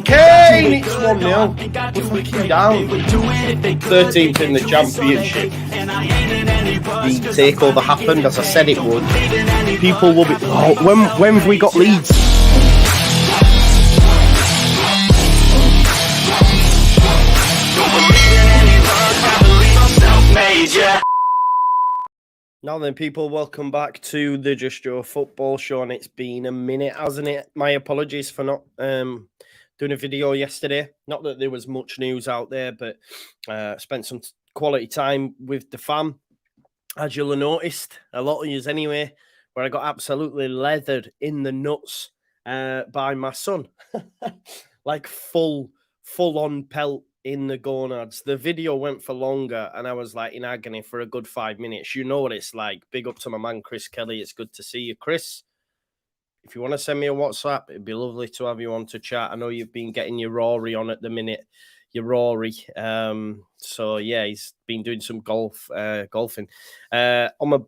Kane, it's 1-0. We're fucking down. 13th in the championship. The takeover happened as I said it would. People will be. Oh, when have we got Leeds? Now then, people, welcome back to the Just Joe Football Show, and it's been a minute, hasn't it? My apologies for not doing a video yesterday. Not that there was much news out there, but spent some quality time with the fam, as you'll have noticed, a lot of yous anyway, where I got absolutely leathered in the nuts by my son. Like full-on pelt in the gonads. The video went for longer, and I was like in agony for a good 5 minutes. You know what it's like. Big up to my man, Chris Kelly. It's good to see you, Chris. If you want to send me a WhatsApp, it'd be lovely to have you on to chat. I know you've been getting your Rory on at the minute. Your Rory. So, yeah, he's been doing some golfing. On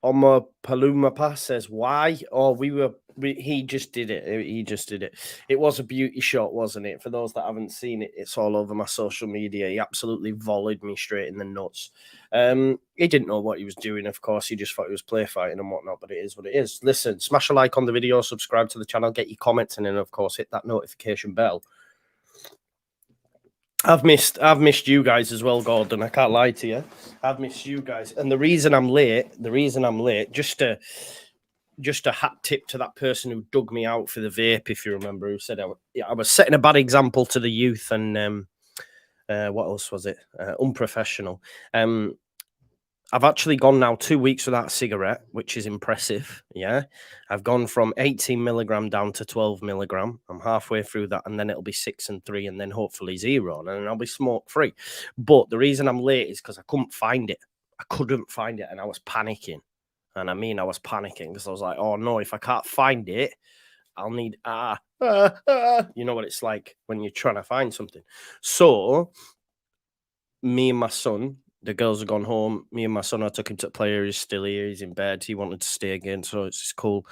my Paloma Pass says, why? Oh, he just did it. He just did it. It was a beauty shot, wasn't it? For those that haven't seen it, it's all over my social media. He absolutely volleyed me straight in the nuts. He didn't know what he was doing, of course. He just thought he was play fighting and whatnot, but it is what it is. Listen, smash a like on the video, subscribe to the channel, get your comments, and then, of course, hit that notification bell. I've missed you guys as well, Gordon. I can't lie to you. I've missed you guys. And the reason I'm late, just a hat tip to that person who dug me out for the vape, if you remember, who said I was setting a bad example to the youth, and what else was it? Unprofessional. I've actually gone now 2 weeks without a cigarette, which is impressive. Yeah, I've gone from 18 milligram down to 12 milligram. I'm halfway through that, and then it'll be 6 and 3, and then hopefully 0, and then I'll be smoke free. But the reason I'm late is because I couldn't find it. And I was panicking. And I mean, I was panicking because I was like, oh no, if I can't find it, I'll need you know what it's like when you're trying to find something. So me and my son. The girls have gone home. Me and my son, I took him to the player. He's still here. He's in bed. He wanted to stay again, so it's cool.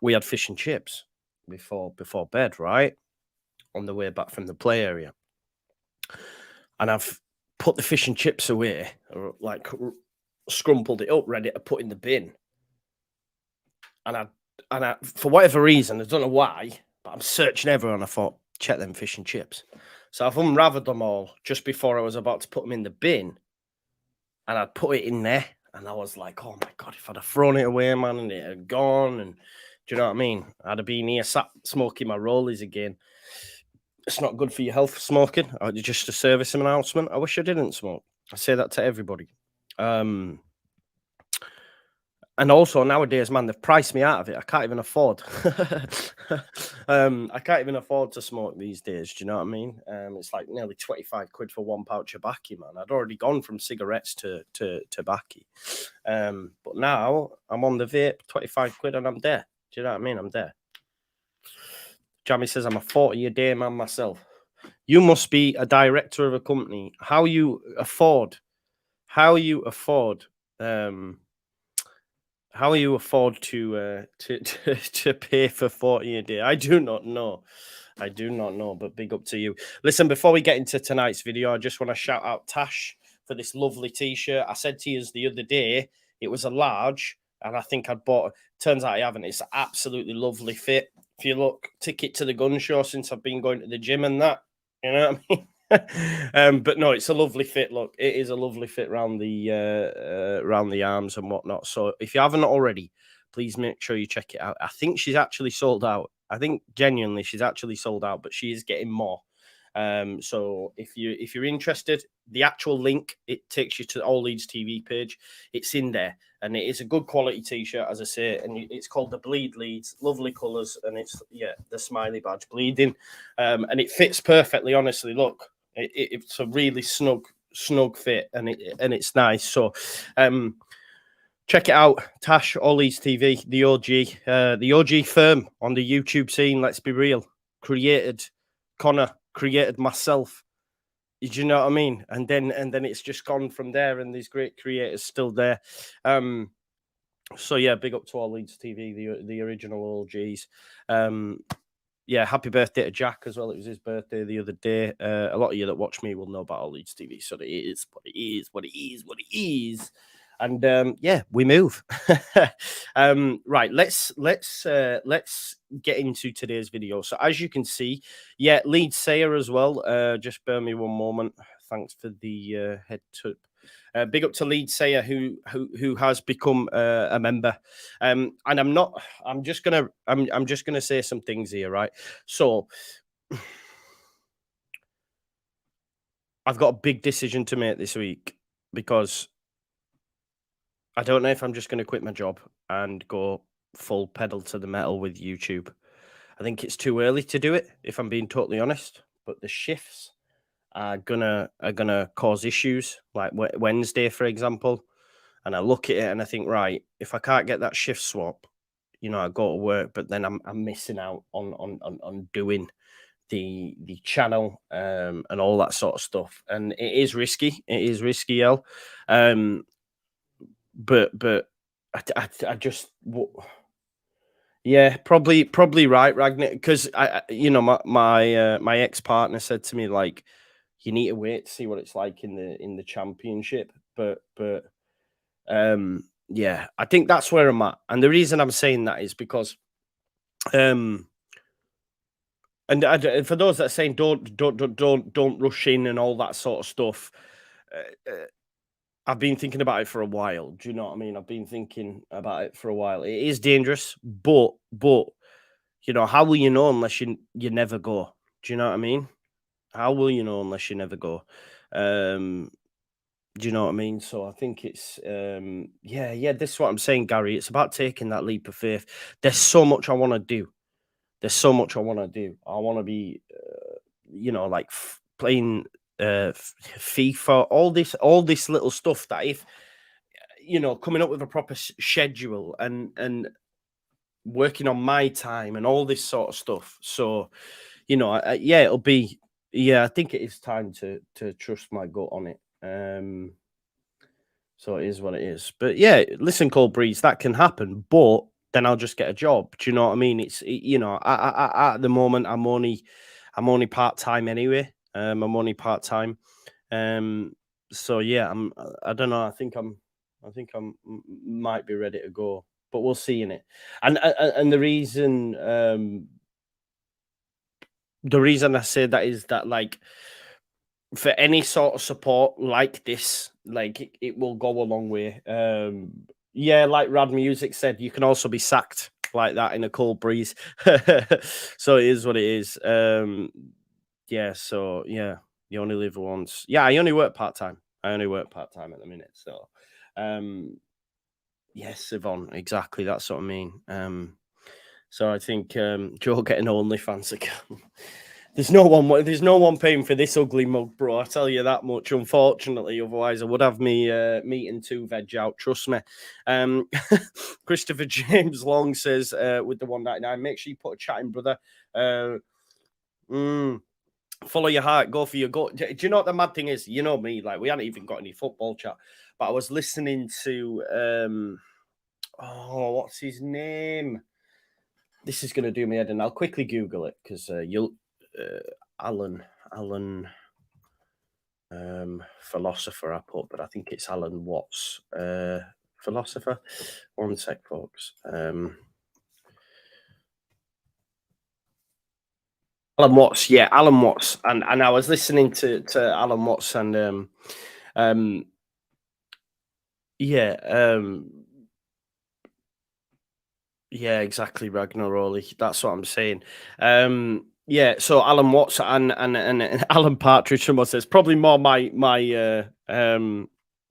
We had fish and chips before bed, right? On the way back from the play area. And I've put the fish and chips away, like scrumpled it up, ready to put in the bin. And I for whatever reason, I don't know why, but I'm searching everywhere, and I thought, check them fish and chips. So I've unraveled them all just before I was about to put them in the bin. And I'd put it in there, and I was like, oh my God, if I'd have thrown it away, man, and it had gone, and do you know what I mean? I'd have been here sat smoking my rollies again. It's not good for your health, smoking. Just a service announcement. I wish I didn't smoke. I say that to everybody. And also nowadays, man, they've priced me out of it. I can't even afford. I can't even afford to smoke these days. Do you know what I mean? It's like nearly 25 quid for 1 pouch of baccy, man. I'd already gone from cigarettes to baccy. But now I'm on the vape, 25 quid, and I'm there. Do you know what I mean? I'm there. Jamie says I'm a 40-a-day man myself. You must be a director of a company. How you afford to pay for 40 a day? I do not know, but big up to you. Listen, before we get into tonight's video, I just want to shout out Tash for this lovely t-shirt. I said to you the other day, it was a large, and I think I'd bought, turns out I haven't. It's an absolutely lovely fit. If you look, ticket to the gun show since I've been going to the gym and that, you know what I mean? But no, it's a lovely fit. Look, it is a lovely fit around the arms and whatnot. So if you haven't already, please make sure you check it out. I think she's actually sold out. I think genuinely she's actually sold out, but she is getting more. So if you're interested, the actual link, it takes you to the All Leeds TV page. It's in there, and it is a good quality t-shirt, as I say, and it's called the Bleed Leeds. Lovely colours, and it's the smiley badge bleeding, and it fits perfectly. Honestly, look, it's a really snug fit, and it's nice. So check it out, Tash, All Leeds TV, the OG firm on the YouTube scene. Let's be real. Connor created myself. Do you know what I mean? And then it's just gone from there, and these great creators still there. So yeah, big up to All Leeds TV, the original OGs. yeah, happy birthday to Jack as well. It was his birthday the other day. A lot of you that watch me will know about all Leeds TV, so it is what it is, what it is, what it is. And yeah, we move. Right, let's get into today's video. So as you can see, yeah, Leeds Sayer as well. Just bear me one moment. Thanks for the head tip. Big up to Leeds Sayer who has become a member. And I'm just gonna say some things here, right? So I've got a big decision to make this week because I don't know if I'm just gonna quit my job and go full pedal to the metal with YouTube. I think it's too early to do it, if I'm being totally honest. But the shifts are gonna cause issues, like Wednesday, for example. And I look at it and I think, right, if I can't get that shift swap, you know, I go to work, but then I'm missing out on doing the channel and all that sort of stuff. And it is risky. It is risky, El. But I just yeah, probably right, Ragnar, because I you know my ex-partner said to me, like, you need to wait to see what it's like in the championship. But yeah, I think that's where I'm at. And the reason I'm saying that is because and for those that are saying don't rush in and all that sort of stuff, I've been thinking about it for a while. Do you know what I mean? I've been thinking about it for a while. It is dangerous, but you know, how will you know unless you never go? Do you know what I mean? How will you know unless you never go? Do you know what I mean? So I think it's yeah, this is what I'm saying, Gary. It's about taking that leap of faith. There's so much I want to do. There's so much I want to do. I want to be you know, like playing FIFA, all this little stuff that, if you know, coming up with a proper schedule and working on my time and all this sort of stuff. So, you know, yeah, it'll be, yeah, I think it is time to trust my gut on it. So it is what it is. But yeah, listen, Cold Breeze, that can happen, but then I'll just get a job. Do you know what I mean? You know, I at the moment I'm only part-time anyway. I'm only part-time. So yeah, I don't know. I think I'm might be ready to go, but we'll see in it. And the reason I say that is that, like, for any sort of support like this, like, it will go a long way. Yeah, like Rad Music said, you can also be sacked like that in a Cold Breeze. So it is what it is. Yeah, so yeah, you only live once. Yeah, I only work part-time. I only work part-time at the minute. So yes, Yvonne, exactly. That's what I mean. So I think Joe getting OnlyFans again. There's no one paying for this ugly mug, bro. I tell you that much. Unfortunately, otherwise I would have me meat and 2 veg out. Trust me. Christopher James Long says with the 199, make sure you put a chat in, brother. Follow your heart, go for your gut. Do you know what the mad thing is? You know me, like, we hadn't even got any football chat, but I was listening to oh, what's his name? This is going to do me head, and I'll quickly Google it because you'll Alan philosopher I put, but I think it's Alan Watts philosopher. One sec, folks. Alan Watts, yeah, Alan Watts, and I was listening to Alan Watts, and yeah, yeah, exactly, Ragnar Rowley. That's what I'm saying. Yeah, so Alan Watts and Alan Partridge, someone says, probably more my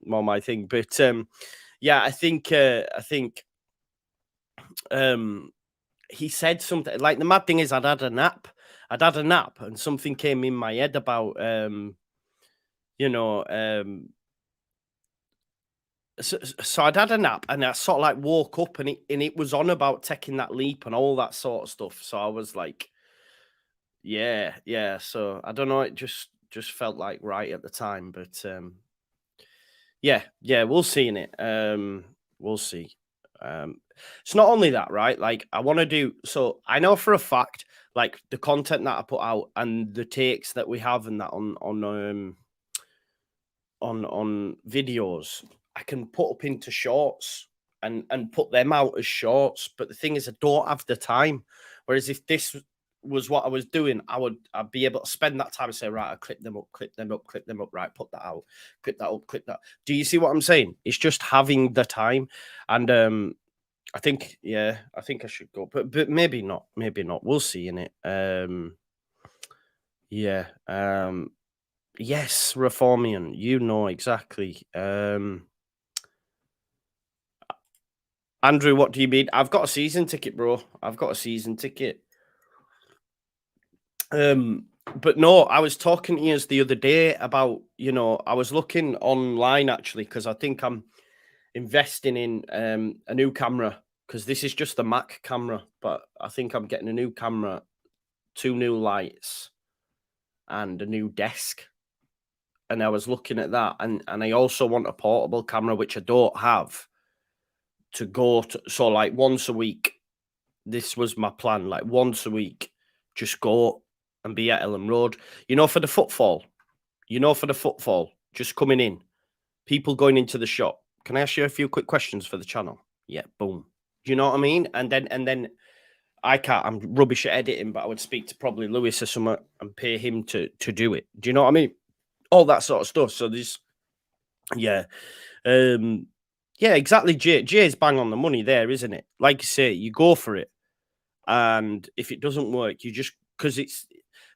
more my thing. But yeah, I think he said something like, the mad thing is I'd had a nap, and something came in my head about you know, so I'd had a nap, and I sort of like woke up, and it was on about taking that leap and all that sort of stuff. So I was like, yeah. So I don't know, it just felt like right at the time. But yeah, we'll see in it. We'll see. It's not only that, right? Like, I want to do, so I know for a fact, like the content that I put out and the takes that we have and that on videos, I can put up into shorts and put them out as shorts. But the thing is, I don't have the time. Whereas if this was what I was doing, I'd be able to spend that time and say, right, I clip them up, right, put that out, clip that up, clip that. Do you see what I'm saying? It's just having the time. And I think, yeah, I think I should go, but maybe not, We'll see in it. Yeah. Yes, Reformian, you know exactly. Andrew, what do you mean? I've got a season ticket, bro. I've got a season ticket. But no, I was talking to you the other day about, you know, I was looking online actually, because I think I'm investing in a new camera, because this is just a Mac camera, but I think I'm getting a new camera, 2 new lights, and a new desk. And I was looking at that, and I also want a portable camera, which I don't have, to go to. So like once a week, this was my plan. Like once a week, just go and be at Ellen Road. You know, for the footfall. Just coming in, people going into the shop. Can I ask you a few quick questions for the channel? Yeah, boom. Do you know what I mean? And then I can't. I'm rubbish at editing, but I would speak to probably Lewis or someone and pay him to do it. Do you know what I mean? All that sort of stuff. So there's, yeah, yeah, exactly. Jay's bang on the money there, isn't it? Like you say, you go for it, and if it doesn't work, you just, because it's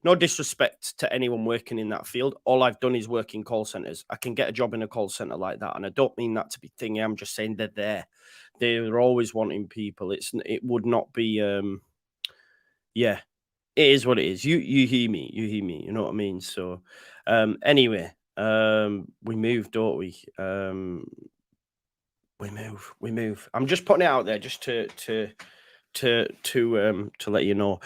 no disrespect to anyone working in that field. All I've done is work in call centers. I can get a job in a call center like that, and I don't mean that to be thingy. I'm just saying they're there. They're always wanting people. It would not be. Yeah, it is what it is. You hear me. You know what I mean? So, anyway, we move, don't we? We move. I'm just putting it out there just to let you know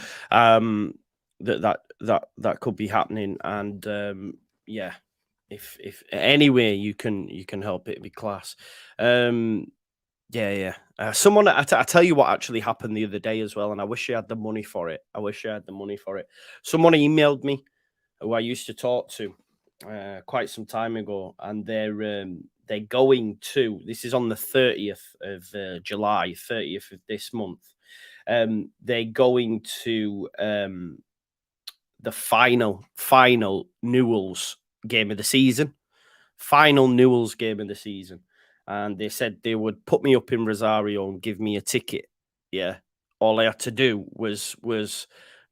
that could be happening. And yeah, if any way you can help, it'd be class. Yeah. Someone, I tell you what actually happened the other day as well, and I wish I had the money for it. Someone emailed me who I used to talk to quite some time ago, and they're going to, this is on the 30th of July, 30th of this month. They're going to the final Newell's game of the season. And they said they would put me up in Rosario and give me a ticket. Yeah. All I had to do was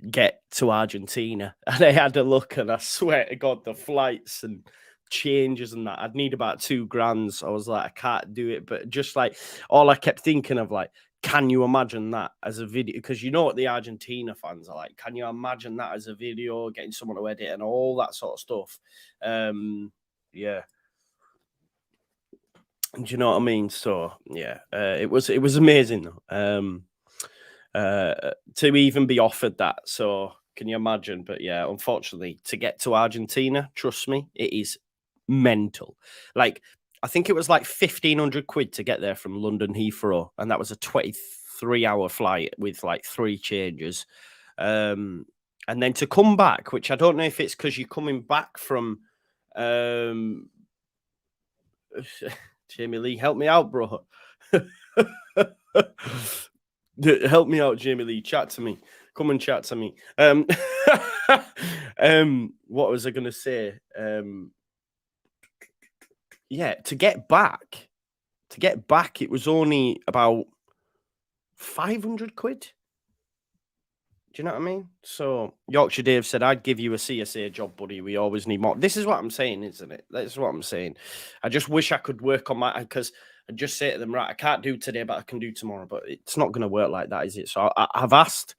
get to Argentina. And I had a look, and I swear to God, the flights and changes and that, I'd need about $2,000. So I was like, I can't do it. But just like, all I kept thinking of, like, can you imagine that as a video? Because you know what the Argentina fans are like. Can you imagine that as a video, getting someone to edit and all that sort of stuff? Yeah. Do you know what I mean? So yeah, it was amazing though. To even be offered that. So can you imagine? But yeah, unfortunately, to get to Argentina, trust me, it is mental. Like, I think it was like 1,500 quid to get there from London Heathrow, and that was a 23-hour flight with like 3 changes. And then to come back, which I don't know if it's because you're coming back from Jamie Lee, help me out, bro. Help me out, Jamie Lee. Chat to me. Come and chat to me. What was I going to say? Yeah, to get back, it was only about 500 quid. Do you know what I mean? So Yorkshire Dave said, I'd give you a CSA job, buddy. We always need more. This is what I'm saying, isn't it? That's what I'm saying. I just wish I could work on my, because I just say to them, right, I can't do today, but I can do tomorrow. But it's not going to work like that, is it? So I've asked,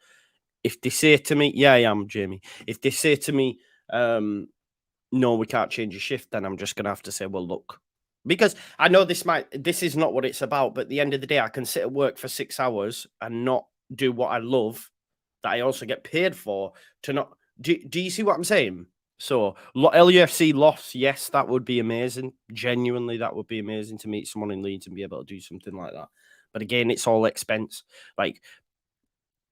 if they say to me, yeah, I am, Jamie. If they say to me, no, we can't change your shift, then I'm just going to have to say, well, look, because I know this is not what it's about. But at the end of the day, I can sit at work for 6 hours and not do what I love, that I also get paid for, to not. Do you see what I'm saying? So LUFC loss, yes, that would be amazing. Genuinely, that would be amazing to meet someone in Leeds and be able to do something like that. But again, it's all expense. Like,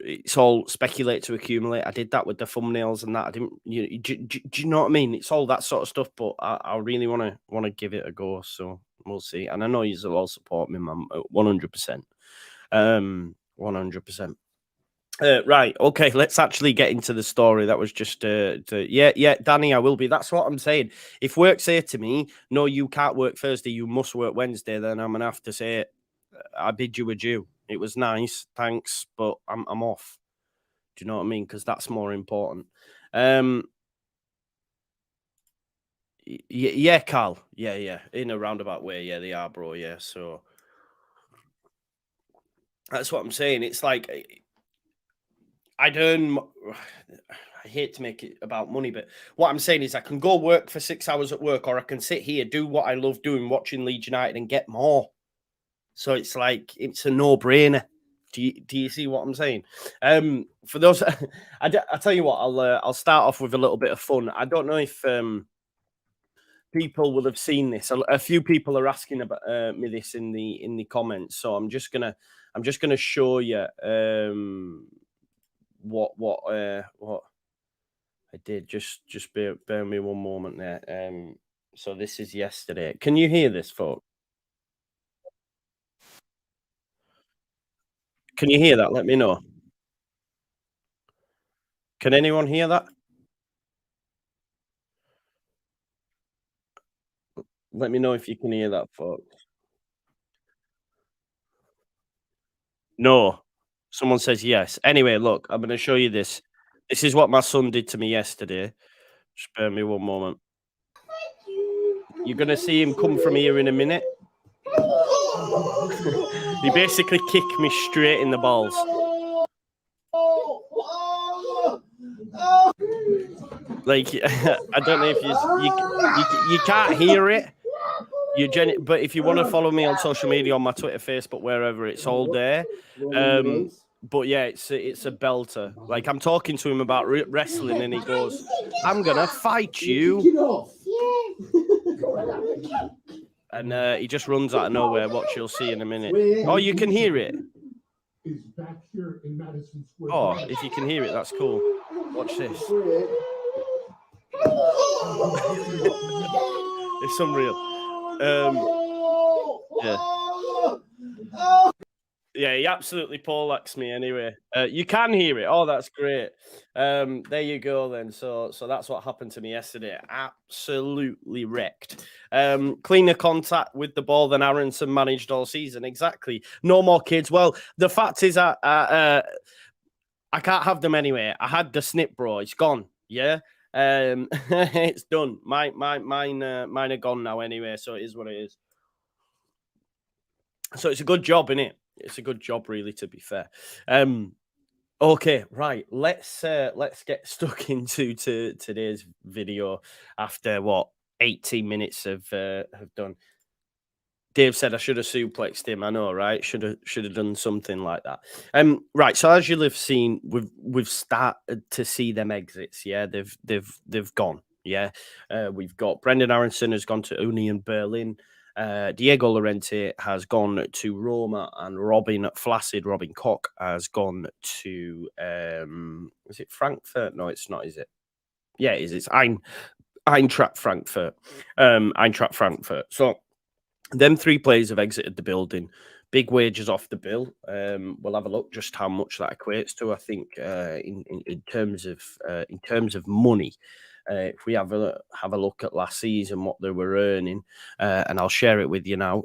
it's all speculate to accumulate. I did that with the thumbnails and that. I didn't. Do you know what I mean? It's all that sort of stuff. But I really want to give it a go. So we'll see. And I know you will all support me, man. 100%. 100%. Right. Okay. Let's actually get into the story. That was just yeah, Danny, I will be. That's what I'm saying. If work say to me, no, you can't work Thursday, you must work Wednesday, then I'm gonna have to say, I bid you adieu. It was nice, thanks, but I'm off. Do you know what I mean? Because that's more important. Yeah, Carl. Yeah. In a roundabout way, yeah, they are, bro. Yeah, so that's what I'm saying. It's like I'd earn. I hate to make it about money, but what I'm saying is I can go work for 6 hours at work, or I can sit here, do what I love doing, watching Leeds United, and get more. So it's like it's a no-brainer. Do you see what I'm saying? For those, I tell you what, I'll start off with a little bit of fun. I don't know if people will have seen this. A few people are asking about me this in the comments, so I'm just gonna show you what I did. Just bear me one moment there. So this is yesterday. Can you hear this, folks? Can you hear that? Let me know. Can anyone hear that? Let me know if you can hear that, folks. No. Someone says yes. Anyway, look, I'm gonna show you this. This is what my son did to me yesterday. Just bear me one moment. You're gonna see him come from here in a minute. He basically kicked me straight in the balls. Like I don't know if you can't hear it. But if you want to follow me on social media, on my Twitter, Facebook, wherever, it's all there. But yeah, it's a belter. Like I'm talking to him about wrestling, and he goes, "I'm gonna fight you." And he just runs out of nowhere. Watch, you'll see in a minute. Oh, you can hear it. Oh, if you can hear it, that's cool. Watch this. It's unreal. Yeah, he absolutely poleaxed me anyway. You can hear it. Oh, that's great. There you go then. So that's what happened to me yesterday. Absolutely wrecked. Cleaner contact with the ball than Aronson managed all season. Exactly. No more kids. Well, the fact is I can't have them anyway. I had the snip, bro. It's gone. Yeah. It's done. Mine are gone now anyway. So it is what it is. So it's a good job, innit? It's a good job, really, to be fair. Okay, right. Let's get stuck into today's video after what 18 minutes have done. Dave said I should have suplexed him. I know, right? Should have done something like that. Right. So as you'll have seen, we've started to see them exits. Yeah, they've gone. Yeah, we've got Brendan Aronson has gone to Union Berlin. Diego Llorente has gone to Roma, and Robin Koch has gone to is it Frankfurt? No, it's not, is it? Yeah, it is. It's Eintracht Frankfurt. Eintracht Frankfurt. So them three players have exited the building. Big wages off the bill. We'll have a look just how much that equates to. I think in terms of money. If we have a look at last season, what they were earning, and I'll share it with you now.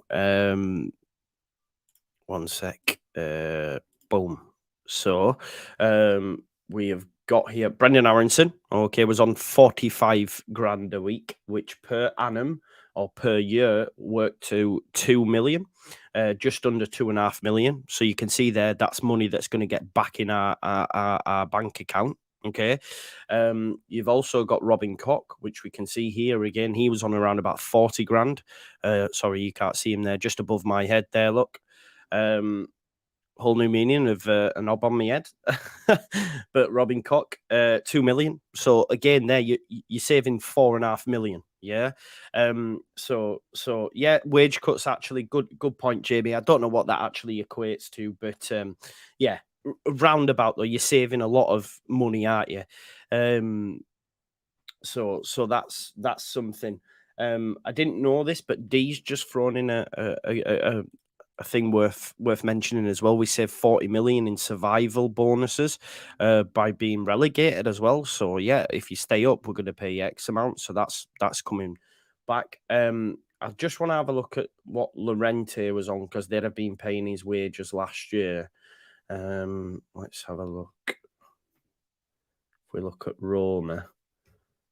One sec. Boom. So we have got here Brendan Aronson. Okay, was on 45 grand a week, which per annum or per year worked to 2 million, just under 2.5 million. So you can see there that's money that's going to get back in our bank account. Okay. You've also got Robin Koch, which we can see here again. He was on around about 40 grand. Sorry, you can't see him there, just above my head there. Look. Whole new meaning of a knob on my head. But Robin Koch, 2 million. So again, there you're saving 4.5 million. Yeah. So yeah, wage cuts actually good point, JB. I don't know what that actually equates to, but yeah, roundabout though, you're saving a lot of money, aren't you? So that's something. I didn't know this, but D's just thrown in a thing worth mentioning as well. We saved 40 million in survival bonuses by being relegated as well. So yeah, if you stay up, we're going to pay X amount. So that's coming back. I just want to have a look at what Llorente was on, because they'd have been paying his wages last year. Let's have a look. If we look at Roma,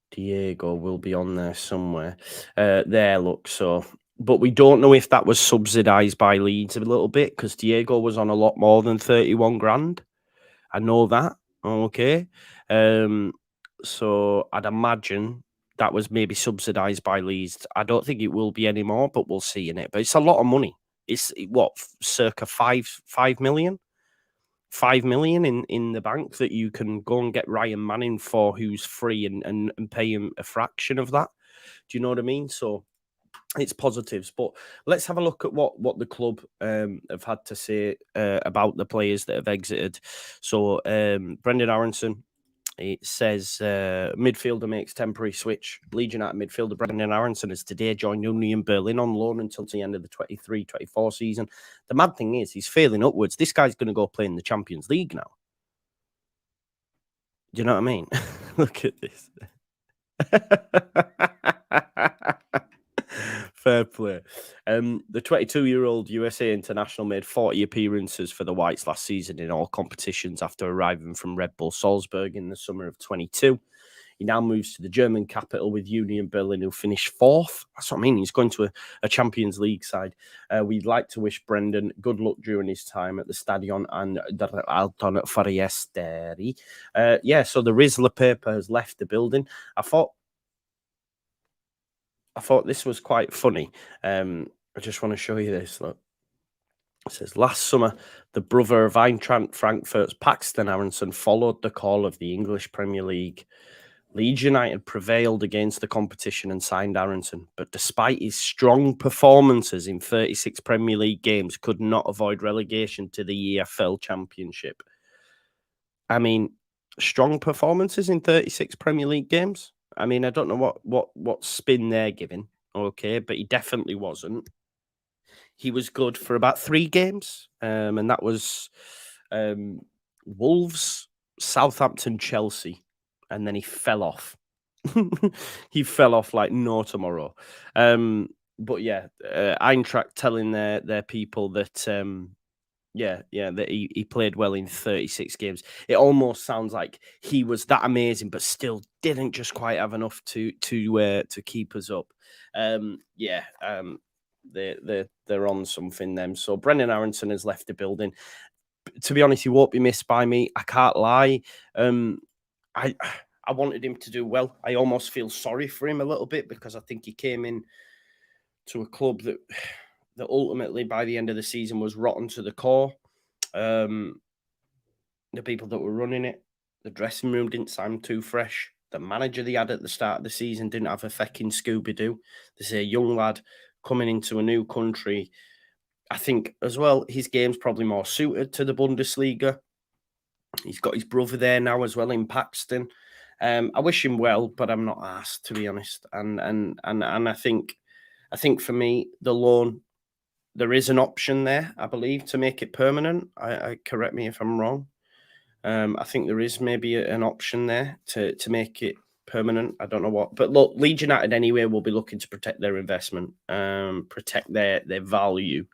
Diego will be on there somewhere. There, look. So, but we don't know if that was subsidised by Leeds a little bit, because Diego was on a lot more than 31 grand. I know that. Okay. So I'd imagine that was maybe subsidised by Leeds. I don't think it will be anymore, but we'll see in it. But it's a lot of money. It's what, circa 5 million? 5 million in the bank that you can go and get Ryan Manning for, who's free, and pay him a fraction of that. Do you know what I mean? So it's positives. But let's have a look at what the club have had to say about the players that have exited. So Brendan Aronson, it says midfielder makes temporary switch. Leeds United midfielder Brendan Aronson has today joined Union Berlin on loan until the end of the 23-24 season. The mad thing is, he's failing upwards. This guy's going to go play in the Champions League now. Do you know what I mean? Look at this. Fair play. The 22-year-old USA international made 40 appearances for the Whites last season in all competitions after arriving from Red Bull Salzburg in the summer of 22. He now moves to the German capital with Union Berlin, who finished 4th. That's what I mean. He's going to a Champions League side. We'd like to wish Brendan good luck during his time at the Stadion and der Alton Fiesteri. So the Rizzler paper has left the building. I thought this was quite funny. I just want to show you this. Look. It says, last summer, the brother of Eintracht Frankfurt's Paxton Aronson followed the call of the English Premier League. Leeds United prevailed against the competition and signed Aronson, but despite his strong performances in 36 Premier League games, could not avoid relegation to the EFL Championship. I mean, strong performances in 36 Premier League games? I mean, I don't know what spin they're giving, okay, but he definitely wasn't. He was good for about 3 games, and that was Wolves, Southampton, Chelsea, and then he fell off. He fell off like no tomorrow. But yeah, Eintracht telling their people that that he played well in 36 games. It almost sounds like he was that amazing, but still didn't just quite have enough to keep us up. They're on something then. So Brendan Aronson has left the building. To be honest, he won't be missed by me. I can't lie. I wanted him to do well. I almost feel sorry for him a little bit, because I think he came in to a club that ultimately by the end of the season was rotten to the core. The people that were running it, the dressing room didn't sound too fresh. The manager they had at the start of the season didn't have a fecking Scooby-Doo. This is a young lad coming into a new country. I think as well, his game's probably more suited to the Bundesliga. He's got his brother there now as well in Paxton. I wish him well, but I'm not asked, to be honest. And I think for me, the loan, there is an option there, I believe, to make it permanent. I correct me if I'm wrong. I think there is maybe an option there to make it permanent. I don't know what, but look, Leeds United anyway will be looking to protect their investment, protect their value,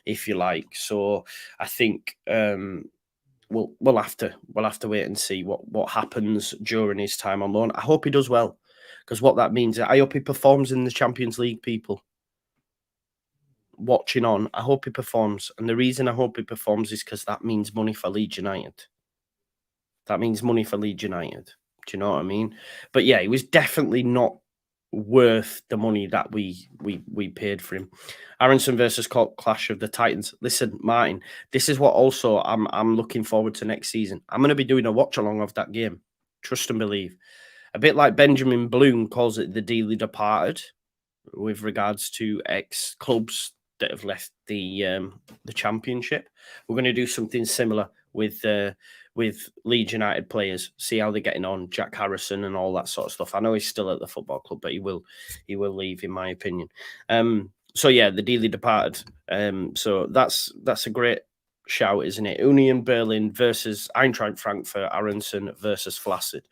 if you like. So I think we'll have to wait and see what happens during his time on loan. I hope he does well, because what that means, I hope he performs in the Champions League. People watching on, I hope he performs, and the reason I hope he performs is because that means money for Leeds United. That means money for Leeds United. Do you know what I mean? But yeah, he was definitely not worth the money that we paid for him. Aronson versus Clash of the Titans. Listen, Martin, this is what also I'm looking forward to next season. I'm going to be doing a watch along of that game. Trust and believe. A bit like Benjamin Bloom calls it the dearly departed, with regards to ex-clubs that have left the championship. We're going to do something similar with Leeds United players, see how they're getting on, Jack Harrison and all that sort of stuff. I know he's still at the football club, but he will leave, in my opinion. So yeah, the dearly departed. So that's a great shout, isn't it? Union Berlin versus Eintracht Frankfurt, Aronson versus Flaccid.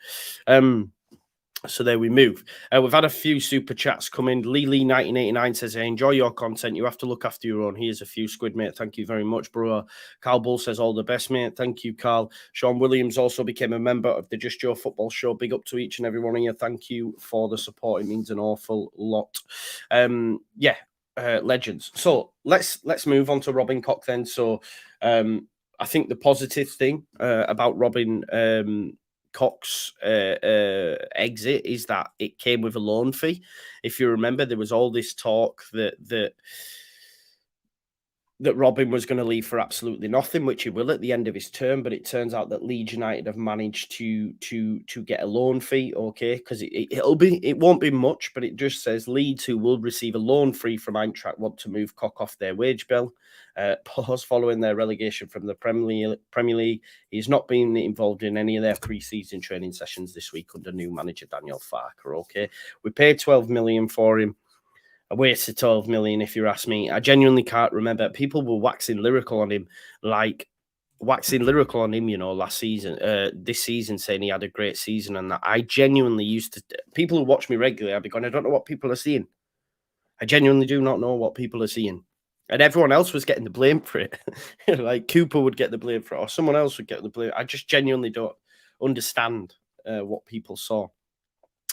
So there we move. We've had a few super chats come in. Lily 1989 says, "I enjoy your content. You have to look after your own." Here's a few squid, mate. Thank you very much, bro. Carl Bull says, "All the best, mate." Thank you, Carl. Sean Williams also became a member of the Just Joe Football Show. Big up to each and every one of you. Thank you for the support. It means an awful lot. Legends. So let's move on to Robin Koch then. So I think the positive thing about Robin Koch's exit is that it came with a loan fee. If you remember, there was all this talk that Robin was going to leave for absolutely nothing, which he will at the end of his term. But it turns out that Leeds United have managed to get a loan fee, okay? Because it won't be much, but it just says Leeds, who will receive a loan fee from Eintracht, want to move Koch off their wage bill. Pause following their relegation from the Premier League. He's not been involved in any of their pre-season training sessions this week under new manager Daniel Farke. Okay, we paid 12 million for him. A waste of 12 million, if you ask me. I genuinely can't remember. People were waxing lyrical on him, you know, last season, this season, saying he had a great season and that. I genuinely used to, people who watch me regularly, I'd be going, I don't know what people are seeing. I genuinely do not know what people are seeing. And everyone else was getting the blame for it. Like Cooper would get the blame for it, or someone else would get the blame. I just genuinely don't understand what people saw.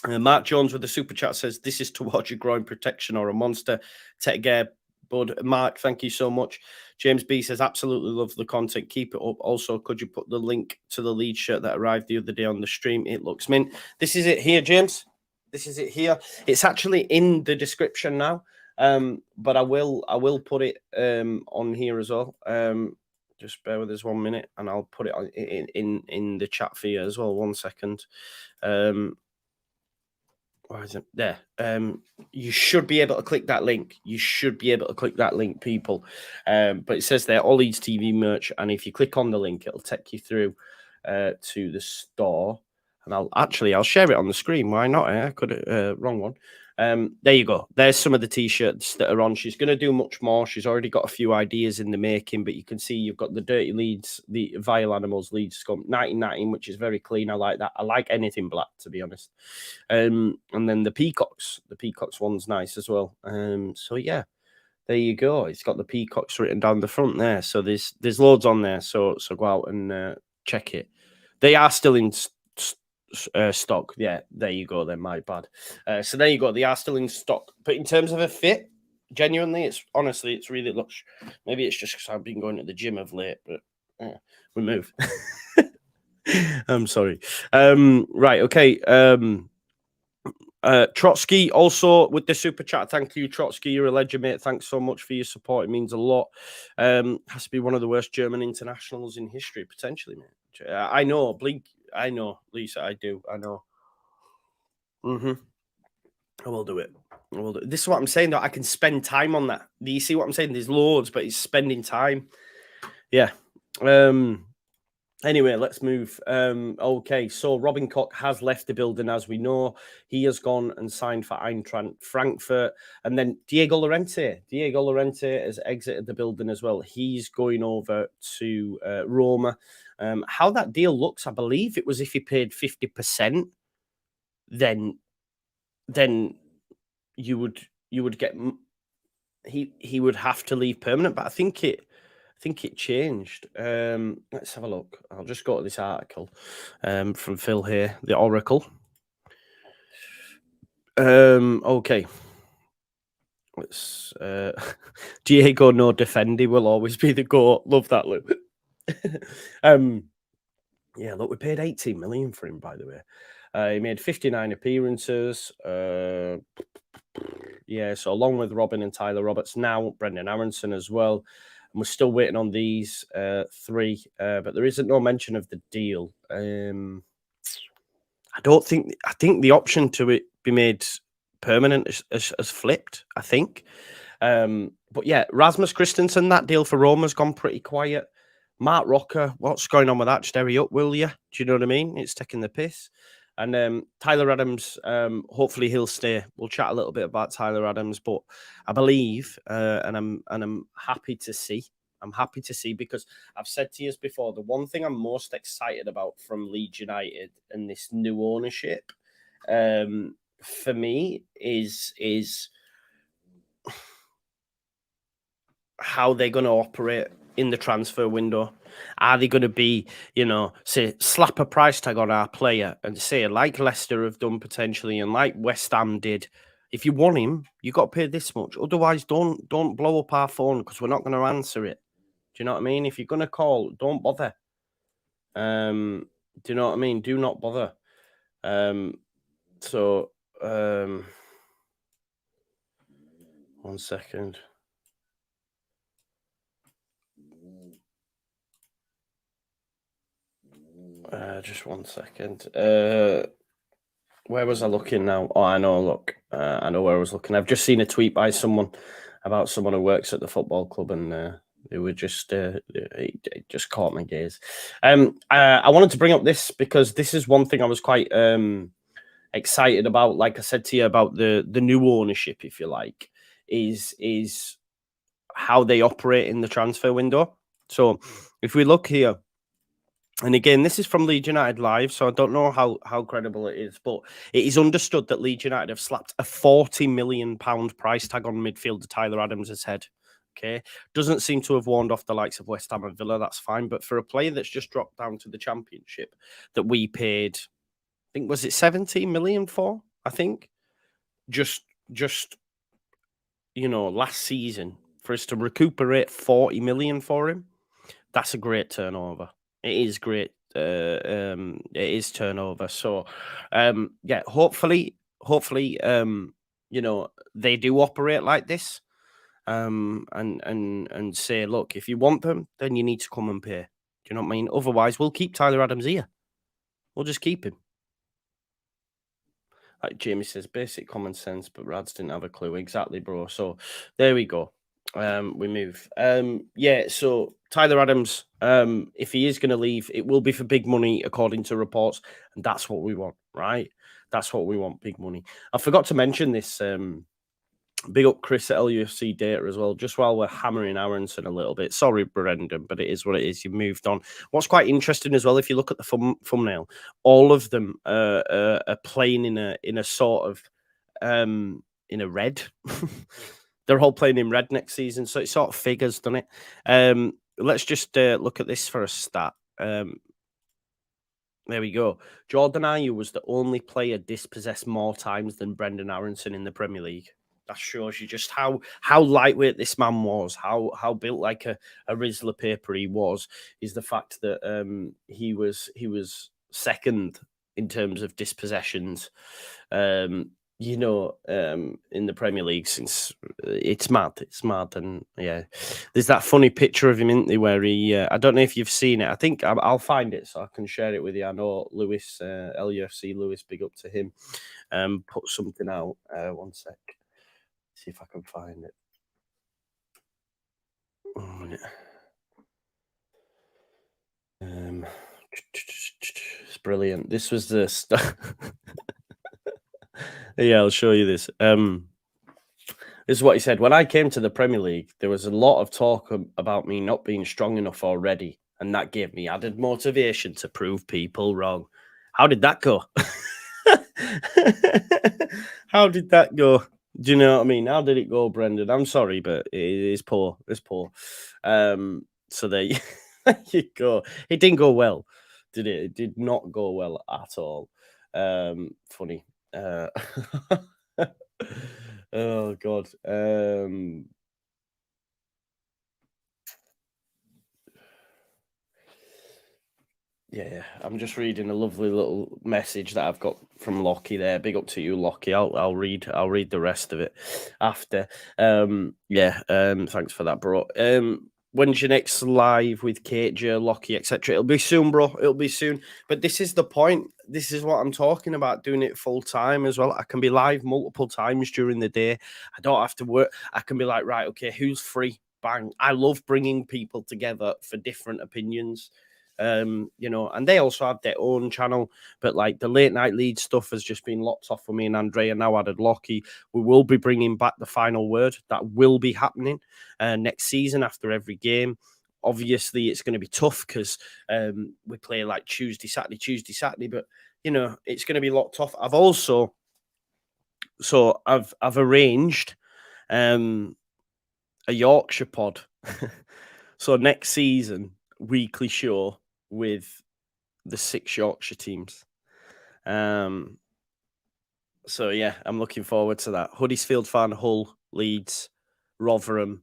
Mark Jones with the super chat says, "This is towards your growing protection or a monster. Take care, bud." Mark, thank you so much. James B says, "Absolutely love the content. Keep it up. Also, could you put the link to the Leeds shirt that arrived the other day on the stream? It looks mint." This is it here, James. This is it here. It's actually in the description now. But I will put it on here as well. Just bear with us 1 minute and I'll put it on in the chat for you as well. 1 second. Where is it? There. You should be able to click that link. You should be able to click that link, people. But it says there, all Leeds TV merch. And if you click on the link, it'll take you through to the store. And I'll share it on the screen. Why not? I could wrong one. There you go. There's some of the t-shirts that are on. She's going to do much more. She's already got a few ideas in the making, but you can see you've got the Dirty Leeds, the Vile Animals Leeds Scum 1919, which is very clean. I like that. I like anything black, to be honest. And then the Peacocks. The Peacocks one's nice as well. So yeah, there you go. It's got the Peacocks written down the front there. So there's loads on there. So go out and check it. They are still in stock. Yeah, there you go then, my bad. So there you go, they are still in stock, but in terms of a fit, genuinely, it's really lush. Maybe it's just because I've been going to the gym of late, but we move. I'm sorry. Right, okay. Trotsky also with the super chat. Thank you, Trotsky. You're a legend, mate. Thanks so much for your support. It means a lot. Has to be one of the worst German internationals in history, potentially, mate. I know, Blink. I know, Lisa. I do. I know. I will do it. This is what I'm saying, though. I can spend time on that. Do you see what I'm saying? There's loads, but it's spending time. Yeah. Anyway, let's move. Okay, so Robin Koch has left the building, as we know. He has gone and signed for Eintracht Frankfurt. And then Diego Llorente has exited the building as well. He's going over to Roma. How that deal looks, I believe it was if he paid 50%, then you would get he would have to leave permanent. But I think it changed. Let's have a look. I'll just go to this article from Phil here, the Oracle. Okay. Let's Diego no defendi will always be the GOAT. Love that, Luke. Yeah, look, we paid 18 million for him, by the way. He made 59 appearances. Yeah, so along with Robin and Tyler Roberts, now Brendan Aronson as well. And we're still waiting on these three, but there isn't no mention of the deal. I think the option to it be made permanent has flipped, I think. But yeah, Rasmus Christensen, that deal for Roma has gone pretty quiet. Mark Rocker, what's going on with that? Just hurry up, will you? Do you know what I mean? It's taking the piss. And Tyler Adams, hopefully he'll stay. We'll chat a little bit about Tyler Adams, but I believe, and I'm happy to see. I'm happy to see, because I've said to you before, the one thing I'm most excited about from Leeds United and this new ownership, for me, is how they're going to operate in the transfer window. Are they going to be, say, slap a price tag on our player and say, like Leicester have done potentially, and like West Ham did, if you want him, you got to pay this much. Otherwise, don't blow up our phone, because we're not going to answer it. Do you know what I mean? If you're going to call, don't bother. Do you know what I mean? Do not bother. One second. Just 1 second. Where was I looking now? Oh, I know. Look, I know where I was looking. I've just seen a tweet by someone about someone who works at the football club, and they were just it just caught my gaze. I wanted to bring up this because this is one thing I was quite excited about. Like I said to you about the new ownership, if you like, is how they operate in the transfer window. So if we look here. And again, this is from Leeds United Live, so I don't know how credible it is, but it is understood that Leeds United have slapped a £40 million price tag on midfielder Tyler Adams' head. Okay, doesn't seem to have warned off the likes of West Ham and Villa. That's fine, but for a player that's just dropped down to the Championship, that we paid, I think, was it 17 million for? I think just last season, for us to recuperate 40 million for him, that's a great turnover. It is great. It is turnover. So, yeah, hopefully, they do operate like this, and say, look, if you want them, then you need to come and pay. Do you know what I mean? Otherwise, we'll keep Tyler Adams here. We'll just keep him. Like Jamie says, basic common sense, but Rads didn't have a clue. Exactly, bro. So there we go. We move. Yeah, so Tyler Adams, if he is going to leave, it will be for big money, according to reports, and that's what we want, right? That's what we want, big money. I forgot to mention this. Big up Chris at LUFC Data as well, just while we're hammering Aronson a little bit. Sorry, Brendan, but it is what it is. You've moved on. What's quite interesting as well, if you look at the thumbnail, all of them are playing in a sort of in a red. They're all playing in red next season, so it sort of figures, doesn't it? Let's just look at this for a stat. There we go. Jordan Ayew was the only player dispossessed more times than Brendan Aronson in the Premier League. That shows you just how lightweight this man was, how built like a Rizzler paper he was, is the fact that he was second in terms of dispossessions, in the Premier League since it's mad. And yeah, there's that funny picture of him, isn't there, where he, I don't know if you've seen it. I think I'll find it so I can share it with you. I know Lewis, LUFC Lewis, big up to him, put something out. 1 sec. See if I can find it. 1 minute. It's brilliant. This was the stuff. Yeah, I'll show you this. This is what he said. When I came to the Premier League, there was a lot of talk about me not being strong enough already, and that gave me added motivation to prove people wrong. How did that go? How did that go? Do you know what I mean? How did it go, Brendan? I'm sorry, but it is poor. It's poor. So there you go. It didn't go well, did it? It did not go well at all. Funny. Oh God. Yeah, I'm just reading a lovely little message that I've got from Lockie there. Big up to you, Lockie. I'll read the rest of it after. Thanks for that, bro. When's your next live with Kate, Joe, Lockie, etc.? It'll be soon, bro. It'll be soon. But this is the point. This is what I'm talking about, doing it full time as well. I can be live multiple times during the day. I don't have to work. I can be like, right, okay, who's free? bang. I love bringing people together for different opinions. You know, and they also have their own channel, but like the late night lead stuff has just been locked off for me and Andrea, now added Lockie. We will be bringing back the final word. That will be happening next season after every game. Obviously, it's going to be tough because we play like Tuesday, Saturday, but you know, it's going to be locked off. I've arranged a Yorkshire pod. So next season, weekly show with the 6 Yorkshire teams. So yeah, I'm looking forward to that. Huddersfield fan, Hull, Leeds, Rotherham,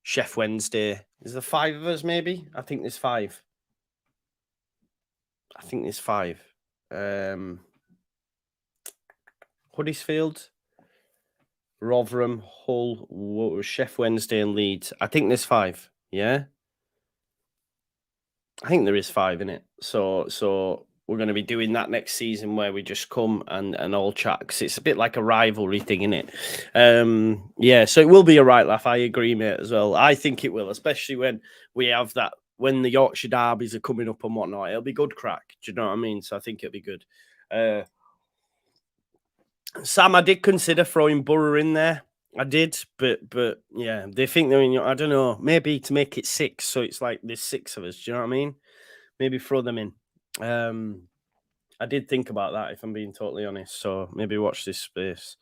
Chef Wednesday. Is there 5 of us, maybe? I think there's 5. Huddersfield, Rotherham, Hull, Chef Wednesday, and Leeds. I think there's 5. Yeah, I think there is 5 in it. So we're going to be doing that next season where we just come and all chat, because it's a bit like a rivalry thing, isn't it? Yeah, so it will be a right laugh. I agree, mate, as well. I think it will, especially when we have that, when the Yorkshire derbies are coming up and whatnot. It'll be good crack. Do you know what I mean? So I think it'll be good. Sam, I did consider throwing Borough in there. I did, but yeah, they think they're in. I don't know, maybe to make it 6, so it's like there's 6 of us. Do you know what I mean? Maybe throw them in. I did think about that, if I'm being totally honest. So maybe watch this space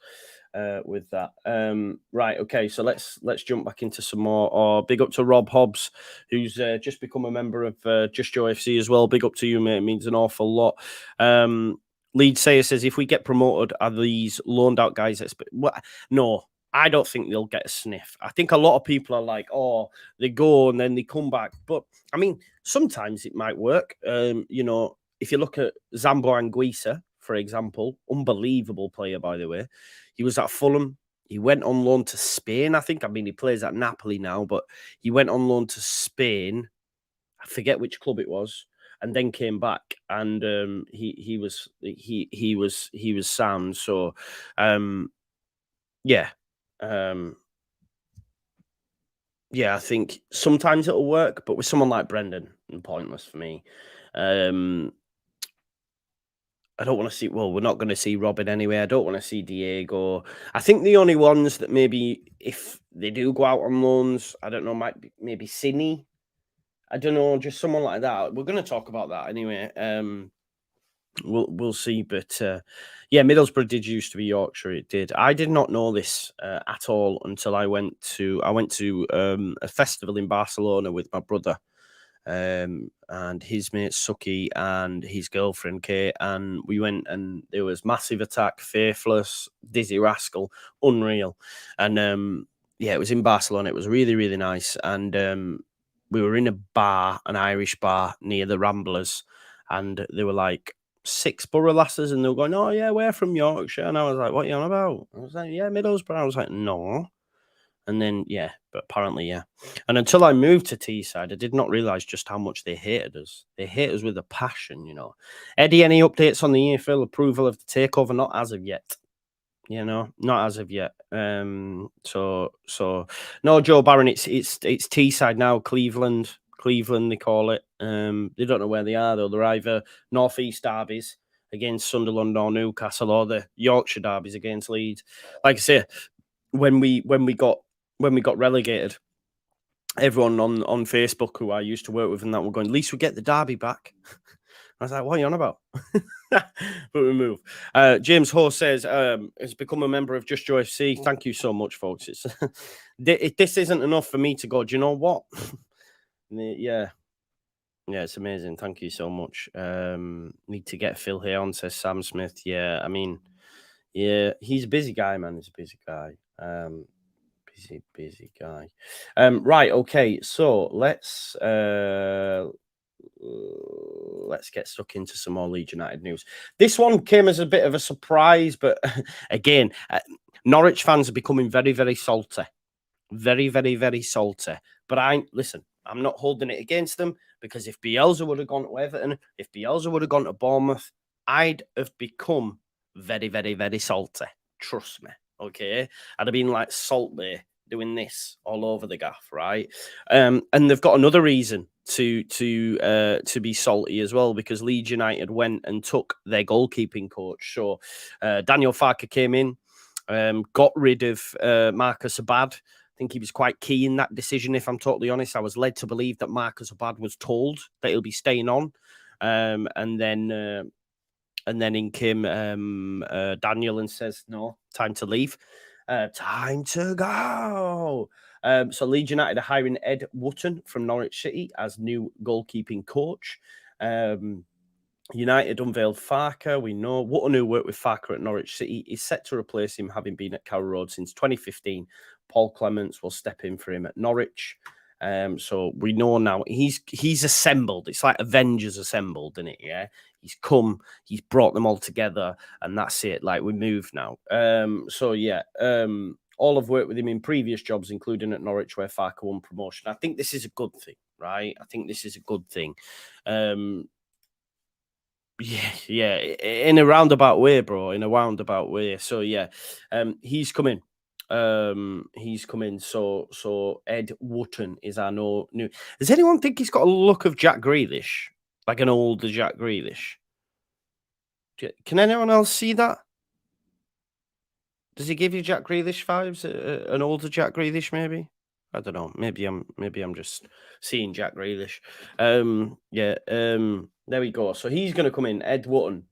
with that. Right, okay. So let's jump back into some more. Big up to Rob Hobbs, who's just become a member of JUSTJOE FC as well. Big up to you, mate. It means an awful lot. Lead Sayer says, if we get promoted, are these loaned out guys? No, I don't think they'll get a sniff. I think a lot of people are like, oh, they go and then they come back. But I mean, sometimes it might work. You know, if you look at Zambo Anguissa, for example, unbelievable player, by the way. He was at Fulham. He went on loan to Spain, I think. I mean, he plays at Napoli now, but he went on loan to Spain. I forget which club it was, and then came back, and he was sound. So, yeah. Yeah, I think sometimes it'll work, but with someone like Brendan, pointless for me. I don't want to see. Well, we're not going to see Robin anyway. I don't want to see Diego. I think the only ones that maybe, if they do go out on loans, I don't know, might be maybe Cine. I don't know, just someone like that. We're going to talk about that anyway. We'll see, but yeah, Middlesbrough did used to be Yorkshire. It did. I did not know this at all until I went to a festival in Barcelona with my brother. And his mate Suki and his girlfriend Kate, and we went, and there was Massive Attack, Faithless, Dizzy Rascal, unreal. And yeah, it was in Barcelona. It was really, really nice. And we were in a bar, an Irish bar near the Ramblers, and they were like 6 Borough lasses, and they were going, oh yeah, we're from Yorkshire. And I was like, what are you on about? I was like, yeah, Middlesbrough. I was like, no. And then, yeah, but apparently, yeah. And until I moved to Teesside, I did not realise just how much they hated us. They hate us with a passion, you know. Eddie, any updates on the EFL approval of the takeover? Not as of yet. You know, not as of yet. So no, Joe Barron, it's Teesside now, Cleveland, they call it. They don't know where they are though. They're either Northeast derbies against Sunderland or Newcastle, or the Yorkshire derbies against Leeds. Like I say, when we got relegated, everyone on Facebook who I used to work with and that were going, at least we get the derby back. I was like, what are you on about? But we move. James Ho says, has become a member of JUSTJOE FC. Thank you so much, folks. It's this isn't enough for me to go, do you know what? Yeah, it's amazing. Thank you so much. Need to get Phil here on, says Sam Smith. Yeah, I mean, yeah, he's a busy guy, man. He's a busy guy. Busy guy. Right, okay, so let's get stuck into some more Leeds United news. This one came as a bit of a surprise, but again, Norwich fans are becoming very, very salty. Very, very, very salty. But listen, I'm not holding it against them, because if Bielsa would have gone to Everton, if Bielsa would have gone to Bournemouth, I'd have become very, very, very salty. Trust me. Okay, I'd have been like Salt Bay doing this all over the gaff, right? And they've got another reason to be salty as well, because Leeds United went and took their goalkeeping coach. So Daniel Farke came in, got rid of Marcus Abad. I think he was quite key in that decision, if I'm totally honest. I was led to believe that Marcus Abad was told that he'll be staying on. And then in came Daniel and says, no, time to leave. Time to go. So Leeds United are hiring Ed Wootton from Norwich City as new goalkeeping coach. United unveiled Farke. We know Wootton, who worked with Farke at Norwich City, is set to replace him, having been at Carrow Road since 2015. Paul Clements will step in for him at Norwich. So we know now he's assembled. It's like Avengers assembled, isn't it? Yeah, he's come, he's brought them all together, and that's it. Like, we move now. So yeah, all have worked with him in previous jobs, including at Norwich, where Farke won promotion. I think this is a good thing, right? I think this is a good thing. Yeah, in a roundabout way, bro. In a roundabout way. So yeah, he's coming. He's coming. So Ed Wootton is our new. Does anyone think he's got a look of Jack Grealish, like an older Jack Grealish? Can anyone else see that? Does he give you Jack Grealish vibes? An older Jack Grealish, maybe? I don't know. Maybe I'm just seeing Jack Grealish. There we go. So he's going to come in, Ed Wootton.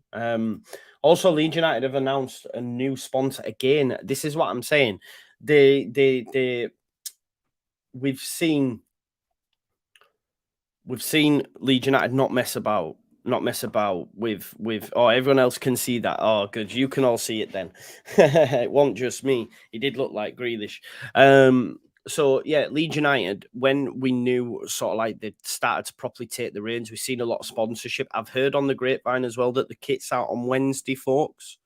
Also, Leeds United have announced a new sponsor again. This is what I'm saying. We've seen Leeds United not mess about with everyone else can see that. Oh, good. You can all see it then. It wasn't just me. He did look like Grealish. So yeah, Leeds United, when we knew sort of like they started to properly take the reins, we've seen a lot of sponsorship. I've heard on the grapevine as well that the kit's out on Wednesday, folks.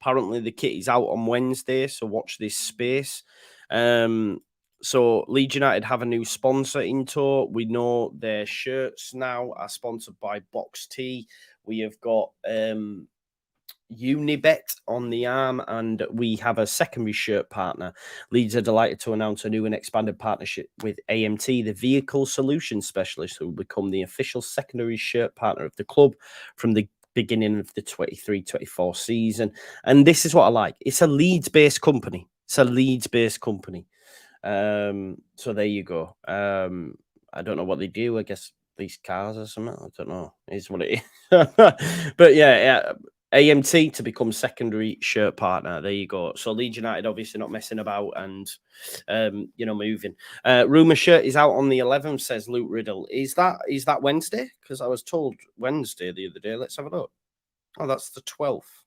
Apparently the kit is out on Wednesday, so watch this space. So Leeds United have a new sponsor in tow. We know their shirts now are sponsored by Box T. We have got Unibet on the arm, and we have a secondary shirt partner. Leeds are delighted to announce a new and expanded partnership with AMT, the vehicle solutions specialist, who will become the official secondary shirt partner of the club from the beginning of the 23-24 season. And this is what I like. It's a Leeds-based company. So there you go. I don't know what they do. I guess these cars or something. I don't know. Is what it is. But yeah. AMT to become secondary shirt partner. There you go. So Leeds United obviously not messing about and, moving. Rumour shirt is out on the 11th, says Luke Riddle. Is that Wednesday? Because I was told Wednesday the other day. Let's have a look. Oh, that's the 12th.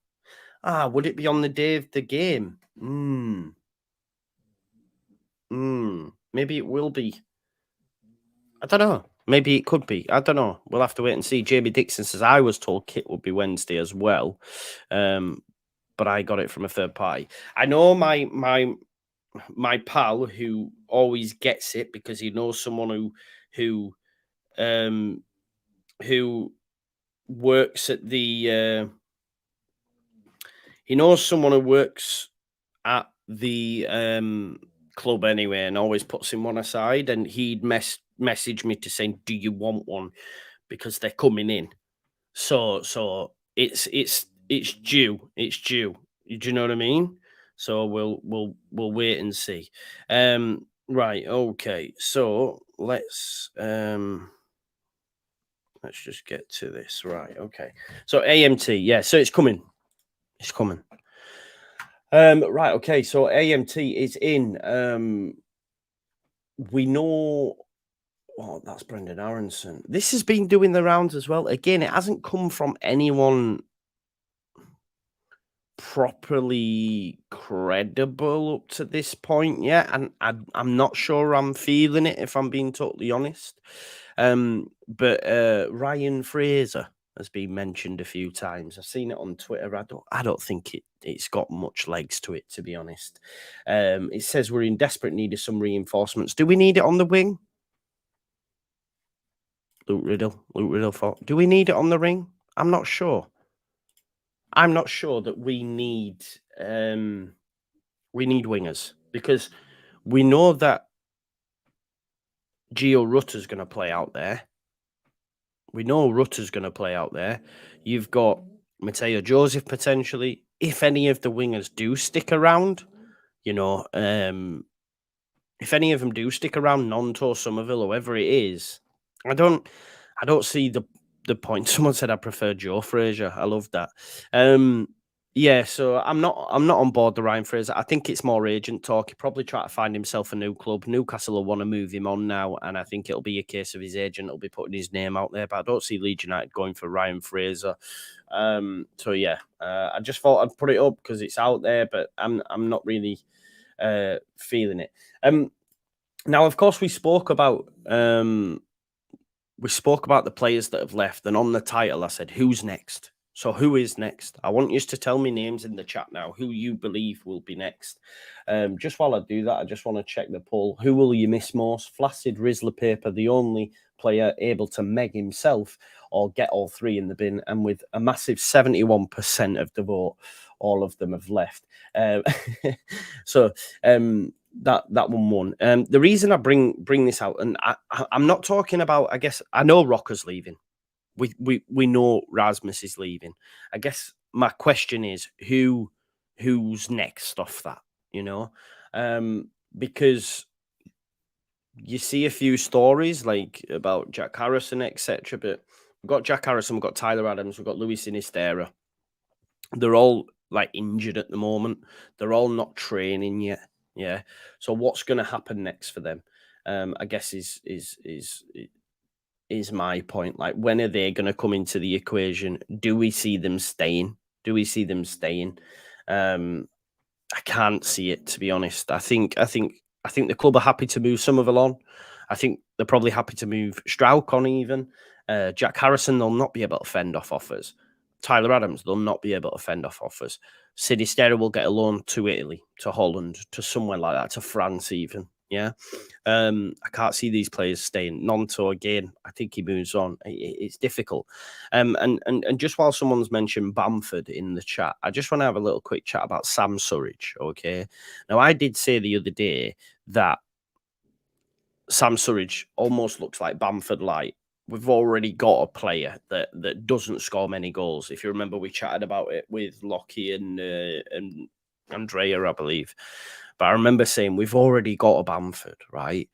Would it be on the day of the game? Maybe it will be. I don't know. Maybe it could be. I don't know. We'll have to wait and see. Jamie Dixon says, I was told kit would be Wednesday as well. But I got it from a third party. I know my pal who always gets it because he knows someone who works at the he knows someone who works at the club anyway, and always puts him one aside, and he'd message me to saying, do you want one, because they're coming in. So it's due. Do you know what I mean? So we'll wait and see. Right, okay. So let's just get to this. Right, okay. So AMT, yeah, so it's coming. Right, okay. So AMT is in. We know. Oh, that's Brendan Aronson. This has been doing the rounds as well. Again, it hasn't come from anyone properly credible up to this point yet, and I'm not sure I'm feeling it, if I'm being totally honest. But Ryan Fraser has been mentioned a few times. I've seen it on Twitter. I don't think it's got much legs to it, to be honest. It says we're in desperate need of some reinforcements. Do we need it on the wing? Luke Riddle thought, do we need it on the ring? I'm not sure. I'm not sure that we need wingers, because We know that Gio Rutter's going to play out there. We know Rutter's going to play out there. You've got Mateo Joseph potentially. If any of the wingers do stick around, you know, if any of them do stick around, Nonto, Somerville, whoever it is, I don't see the point. Someone said I prefer Joe Frazier. I love that. Yeah, so I'm not on board the Ryan Fraser. I think it's more agent talk. He probably try to find himself a new club. Newcastle will want to move him on now, and I think it'll be a case of his agent will be putting his name out there. But I don't see Leeds United going for Ryan Fraser. So yeah, I just thought I'd put it up because it's out there, but I'm not really feeling it. Now, of course, we spoke about the players that have left, and on the title, I said, "Who's next?" So, who is next? I want you to tell me names in the chat now. Who you believe will be next? Just while I do that, I just want to check the poll. Who will you miss most? Flaccid Rizzler Paper, the only player able to meg himself, or get all three in the bin? And with a massive 71% of the vote, all of them have left. So. That one won. The reason I bring this out, and I'm not talking about. I guess I know Rocker's leaving. We know Rasmus is leaving. I guess my question is who's next off that, you know, because you see a few stories like about Jack Harrison, etc. But we've got Jack Harrison, we've got Tyler Adams, we've got Luis Sinisterra. They're all like injured at the moment. They're all not training yet. Yeah. So what's going to happen next for them? I guess is my point. Like, when are they going to come into the equation? Do we see them staying? I can't see it, to be honest. I think the club are happy to move Somerville on. I think they're probably happy to move Strauch on even. Jack Harrison, they'll not be able to fend off offers. Tyler Adams, they'll not be able to fend off offers. Sinisterra will get a loan to Italy, to Holland, to somewhere like that, to France even. Yeah. I can't see these players staying. Nonto, again, I think he moves on. It's difficult. And just while someone's mentioned Bamford in the chat, I just want to have a little quick chat about Sam Surridge, okay? Now, I did say the other day that Sam Surridge almost looks like Bamford light. We've already got a player that doesn't score many goals. If you remember, we chatted about it with Lockie and Andrea, I believe. But I remember saying we've already got a Bamford, right?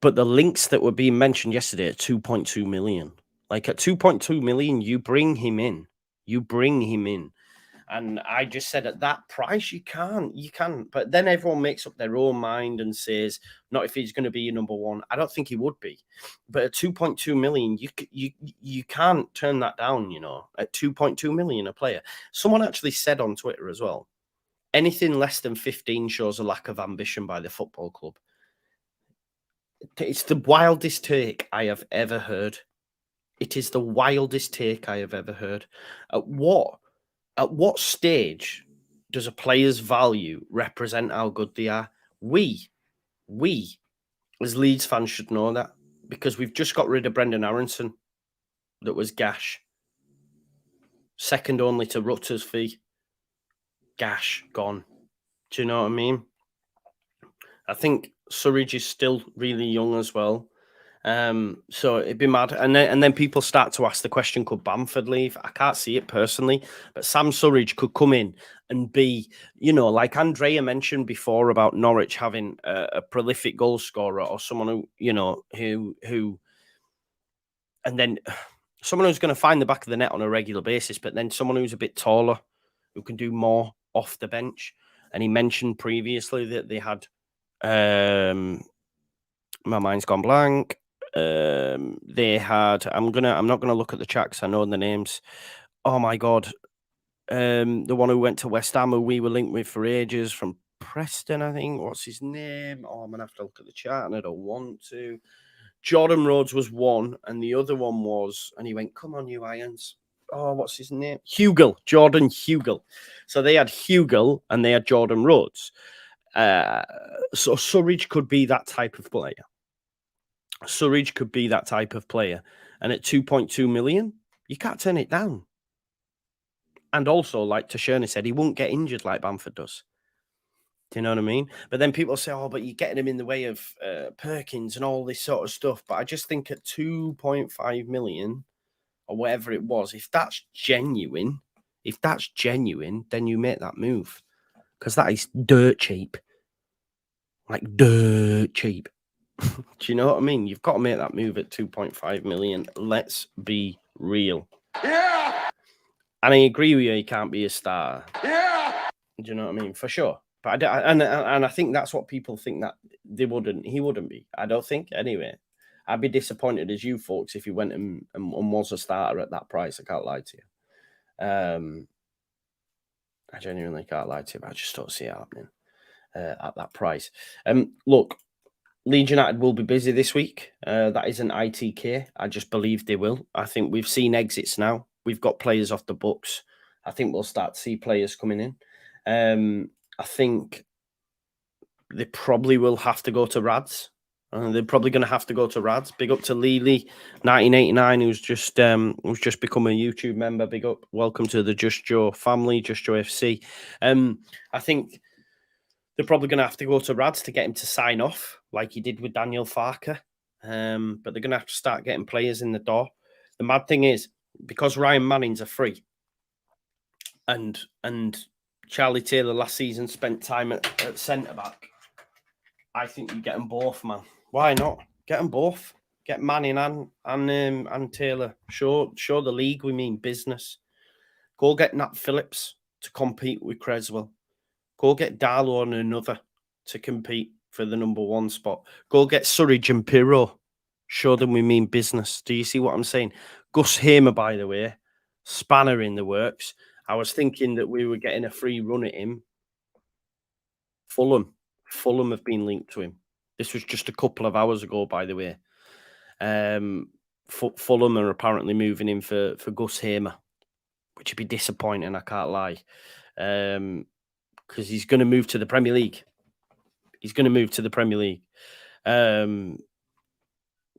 But the links that were being mentioned yesterday at 2.2 million. Like, at 2.2 million, you bring him in. And I just said at that price, you can't. But then everyone makes up their own mind and says, not if he's going to be your number one. I don't think he would be. But at 2.2 million, you can't turn that down, you know, at 2.2 million a player. Someone actually said on Twitter as well, anything less than 15 shows a lack of ambition by the football club. It's the wildest take I have ever heard. It is the wildest take I have ever heard. At what stage does a player's value represent how good they are? We as Leeds fans should know that, because we've just got rid of Brendan Aronson. That was gash. Second only to Rutter's fee. Gash, gone. Do you know what I mean? I think Surridge is still really young as well. So it'd be mad. And then people start to ask the question, could Bamford leave? I can't see it personally, but Sam Surridge could come in and be, you know, like Andrea mentioned before about Norwich having a prolific goal scorer, or someone who, you know, who and then someone who's going to find the back of the net on a regular basis, but then someone who's a bit taller, who can do more off the bench. And he mentioned previously that they had, my mind's gone blank. They had, I'm not gonna look at the chat because I know the names. Oh my god. The one who went to West Ham, who we were linked with for ages, from Preston, I think. What's his name? Oh, I'm gonna have to look at the chat and I don't want to. Jordan Rhodes was one, and the other one was, and he went, come on, you Irons. Oh, what's his name? Jordan Hugel. So they had Hugel and they had Jordan Rhodes. So Surridge could be that type of player. And at 2.2 million, you can't turn it down. And also, like Tashani said, he won't get injured like Bamford does. Do you know what I mean? But then people say, oh, but you're getting him in the way of Perkins and all this sort of stuff. But I just think at 2.5 million or whatever it was, if that's genuine, then you make that move. Because that is dirt cheap. Like dirt cheap. Do you know what I mean? You've got to make that move at 2.5 million. Let's be real. Yeah. And I agree with you, he can't be a star. Yeah. Do you know what I mean? For sure. But I think that's what people think, that he wouldn't be. I don't think, anyway. I'd be disappointed as you folks if he went and was a starter at that price. I can't lie to you. I genuinely can't lie to you, but I just don't see it happening at that price. Look, Leeds United will be busy this week. That isn't ITK. I just believe they will. I think we've seen exits now. We've got players off the books. I think we'll start to see players coming in. I think they probably will have to go to Rads. They're probably going to have to go to Rads. Big up to Lily 1989, who's just become a YouTube member. Big up, welcome to the Just Joe family, Just Joe FC. I think they're probably going to have to go to Rads to get him to sign off, like he did with Daniel Farker. But they're going to have to start getting players in the door. The mad thing is, because Ryan Manning's a free, and Charlie Taylor last season spent time at centre back, I think you get them both, man. Why not? Get them both. Get Manning and Taylor. Show the league we mean business. Go get Nat Phillips to compete with Creswell. Go get Darlow and another to compete for the number 1 spot. Go get Surridge and Pirro. Show them we mean business. Do you see what I'm saying? Gus Hamer, by the way, spanner in the works. I was thinking that we were getting a free run at him. Fulham have been linked to him. This was just a couple of hours ago, by the way. Fulham are apparently moving in for Gus Hamer, which would be disappointing, I can't lie. Because he's going to move to the Premier League.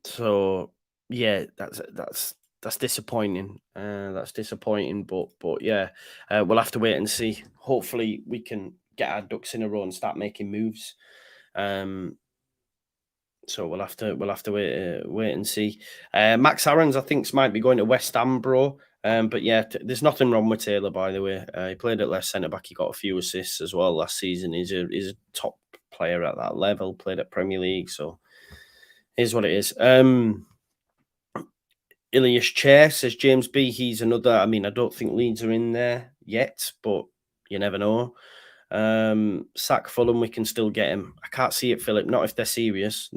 So yeah, that's disappointing. That's disappointing, but yeah, we'll have to wait and see. Hopefully, we can get our ducks in a row and start making moves. So we'll have to wait and see. Max Aarons, I think, might be going to West Ham, bro. But yeah, there's nothing wrong with Taylor, by the way. He played at left centre back. He got a few assists as well last season. He's a top player at that level. Played at Premier League, so here's what it is. Ilias Chair says James B. He's another. I mean, I don't think Leeds are in there yet, but you never know. Sack Fulham, we can still get him. I can't see it, Philip. Not if they're serious.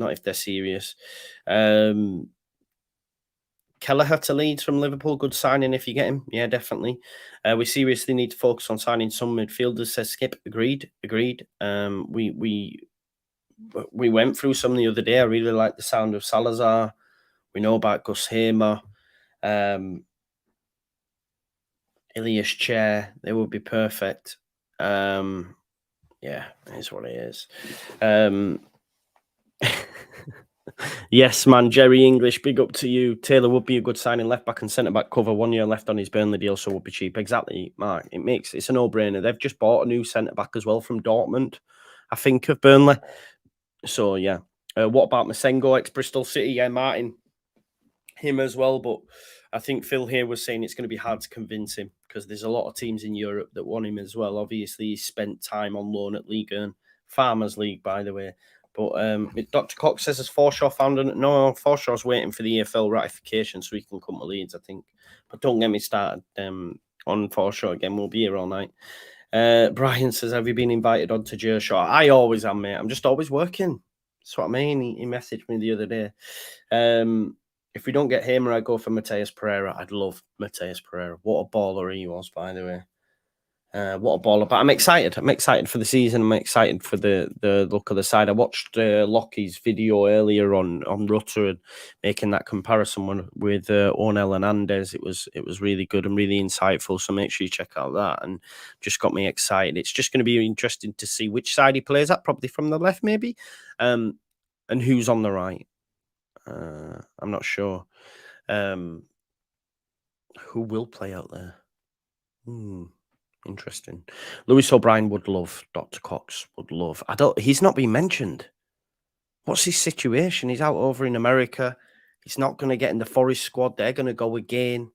Kelleher to Leeds from Liverpool. Good signing if you get him. Yeah, definitely. We seriously need to focus on signing some midfielders, says Skip. Agreed. We went through some the other day. I really like the sound of Salazar. We know about Gus Hamer. Ilias Chair. They would be perfect. Yeah, it's what it is. Yes, man, Jerry English, big up to you. Taylor would be a good signing, left back and centre back cover. 1 year left on his Burnley deal, so would be cheap. Exactly, Mark. It's a no-brainer. They've just bought a new centre back as well from Dortmund, I think, of Burnley. So yeah. What about Masengo, ex-Bristol City? Yeah, Martin, him as well, but I think Phil here was saying it's going to be hard to convince him because there's a lot of teams in Europe that want him as well. Obviously, he spent time on loan at Ligue 1, Farmers League, by the way. But Dr. Cox says, has Forshaw found an... No, Forshaw's waiting for the EFL ratification so he can come to Leeds, I think. But don't get me started on Forshaw again. We'll be here all night. Brian says, have you been invited on to JUSTJOE? I always am, mate. I'm just always working. That's what I mean. He messaged me the other day. If we don't get Hamer, I go for Mateus Pereira. I'd love Mateus Pereira. What a baller he was, by the way. What a baller. But I'm excited. I'm excited for the season. I'm excited for the look of the side. I watched Lockie's video earlier on Rutter and making that comparison with Onel Hernandez. It was really good and really insightful. So make sure you check out that. And just got me excited. It's just going to be interesting to see which side he plays at, probably from the left maybe, and who's on the right. I'm not sure. Who will play out there? Interesting. Lewis O'Brien would love. Dr. Cox would love. He's not been mentioned. What's his situation? He's out over in America. He's not going to get in the Forest squad. They're going to go again.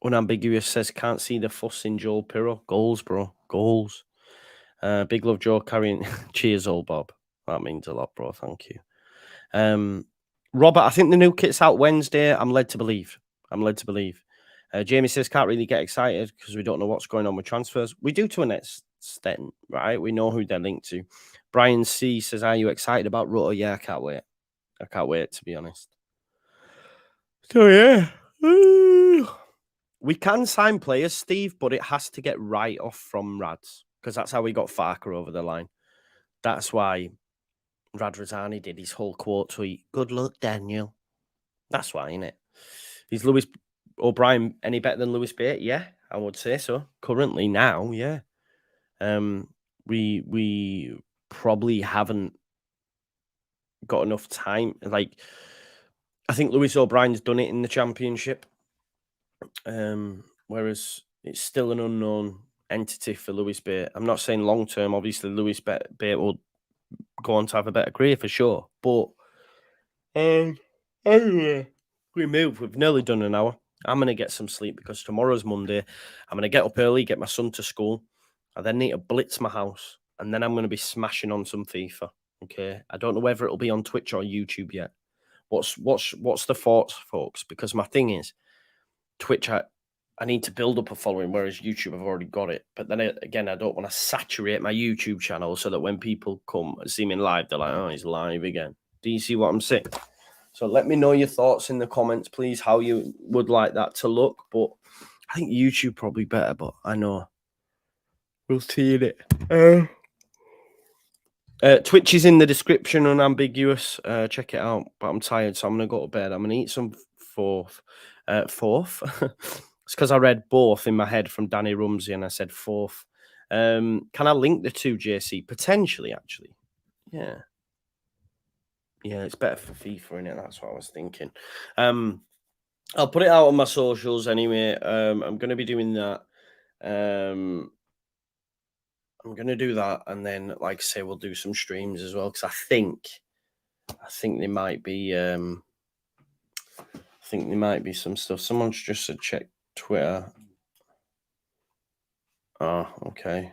Unambiguous says, can't see the fuss in Joel Pirro. Goals, bro. Goals. Big love, Joe carrying. Cheers, old Bob. That means a lot, bro. Thank you. Robert, I think the new kit's out Wednesday. I'm led to believe. Jamie says, can't really get excited because we don't know what's going on with transfers. We do to an extent, right? We know who they're linked to. Brian C says, are you excited about Roto? Yeah, I can't wait. I can't wait, to be honest. So, yeah. We can sign players, Steve, but it has to get right off from Rads because that's how we got Farker over the line. That's why Rad Razani did his whole quote tweet. Good luck, Daniel. That's why, innit? Is Lewis O'Brien any better than Lewis Bate? Yeah, I would say so. Currently, now, yeah. We probably haven't got enough time. Like, I think Lewis O'Brien's done it in the Championship. Whereas it's still an unknown entity for Lewis Bate. I'm not saying long term. Obviously, Lewis Bate will go on to have a better career for sure. But anyway, we move. We've nearly done an hour. I'm going to get some sleep because tomorrow's Monday. I'm going to get up early, get my son to school. I then need to blitz my house. And then I'm going to be smashing on some FIFA. Okay. I don't know whether it'll be on Twitch or YouTube yet. What's the thoughts, folks? Because my thing is, Twitch, I need to build up a following, whereas YouTube, I've already got it. But then again, I don't want to saturate my YouTube channel so that when people come and see me live, they're like, oh, he's live again. Do you see what I'm saying? So let me know your thoughts in the comments, please, how you would like that to look. But I think YouTube probably better, but I know. We'll see it. Twitch is in the description, unambiguous. Check it out. But I'm tired, so I'm going to go to bed. I'm going to eat some fourth. It's because I read both in my head from Danny Rumsey and I said fourth. Can I link the two, JC? Potentially, actually. Yeah. Yeah, it's better for FIFA, innit? That's what I was thinking. I'll put it out on my socials anyway. I'm going to be doing that. I'm going to do that. And then, like I say, we'll do some streams as well. Because I think there might be... I think there might be some stuff. Someone's just said check Twitter. Oh, okay.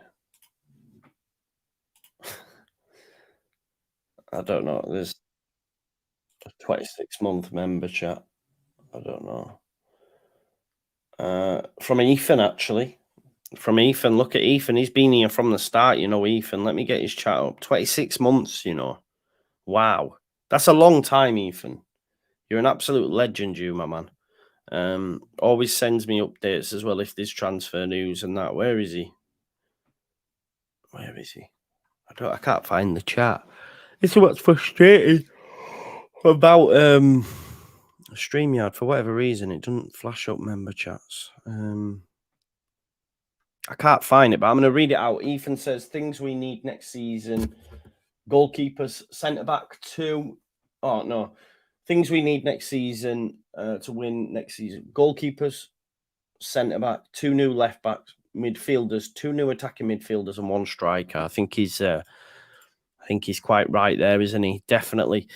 I don't know. There's a 26-month member chat. I don't know. From Ethan, actually. From Ethan. Look at Ethan. He's been here from the start, you know, Ethan. Let me get his chat up. 26 months, you know. Wow. That's a long time, Ethan. You're an absolute legend, you, my man. Always sends me updates as well if there's transfer news and that. Where is he? Where is he? I can't find the chat. This is what's frustrating about StreamYard. For whatever reason, it doesn't flash up member chats. I can't find it, but I'm going to read it out. Ethan says, things we need next season. Goalkeepers, centre-back, 2. Oh, no. Things we need next season to win next season. Goalkeepers, centre-back, 2 new left-backs, midfielders, 2 new attacking midfielders and 1 striker. I think he's quite right there, isn't he? Definitely.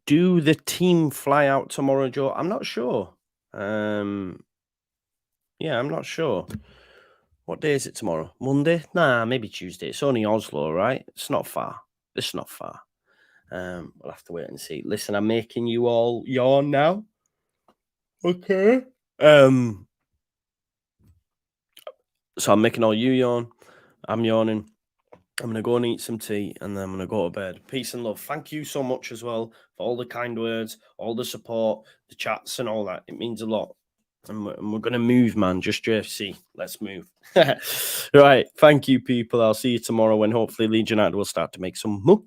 Do the team fly out tomorrow, Joe? I'm not sure. Yeah, I'm not sure. What day is it tomorrow? Monday? Nah, maybe Tuesday. It's only Oslo, right? It's not far. It's not far. We'll have to wait and see. Listen, I'm making you all yawn now. Okay. So I'm making all you yawn. I'm yawning. I'm going to go and eat some tea and then I'm going to go to bed. Peace and love. Thank you so much as well for all the kind words, all the support, the chats and all that. It means a lot. And we're going to move, man. Just JFC. Let's move. Right. Thank you, people. I'll see you tomorrow when hopefully Leeds United will start to make some moves.